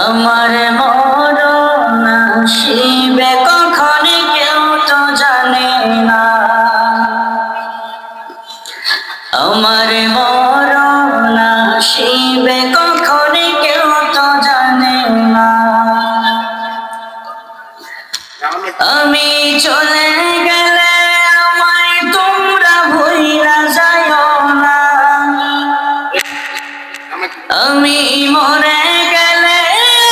আমার মরণ আসিবে কখন কেউ তো জানে না, আমার মরণ আসিবে কখন কেউ তো জানে না। আমি চলে গেলে আমায় তোমরা ভুইলা যাইও না, আমি মরে গেলে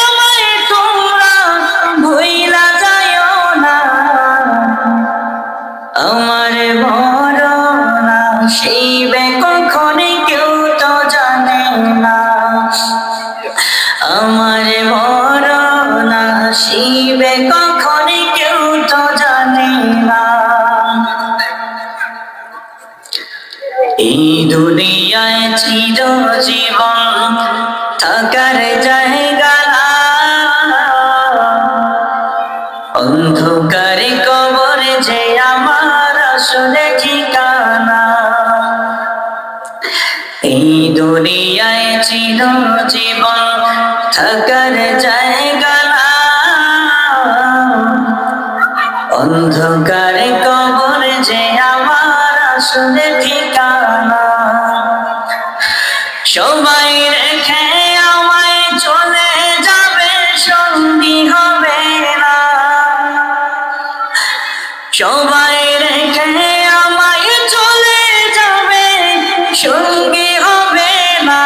আমায় তোমরা ভুইলা যাইও না। আমার মরণ আসিবে কখন কেউ তো জানে না, আমার মরণ আসিবে কখন কেউ তো জানে না। এই দুনিয়ায় চিরজীবন থাকার জায়গা না, অন্ধকারে কবরে যে আমার আসলে ঠিকানা। এই দুনিয়ায় চিরজীবন থাকার জায়গা না, অন্ধকারে কবরে যে আমার আসলে ঠিকানা। সবাই রেখে আমায় চলে যাবে, সঙ্গী হবে না, সবাই রেখে আমায় চলে যাবে, সঙ্গী হবে না।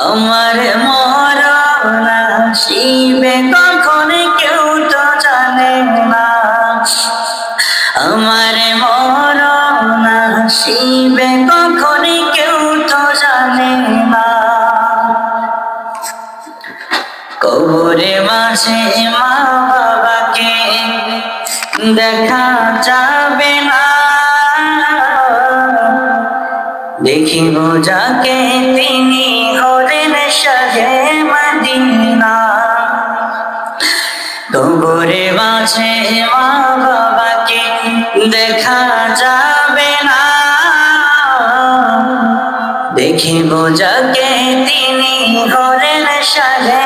আমার মরণ আসিবে কখন কেউ তো জানে না, আমার মরণ আসিবে কখন কেউ তো জানে না। কবরে মাঝে মা বাবাকে দেখা যাবে না, দেখিব যাকে তিনি হলেন শাহে মদিনা। কবরে মাঝে মা বাবাকে দেখা যাবে না, দেখিব যাকে তিনি হলেন শাহে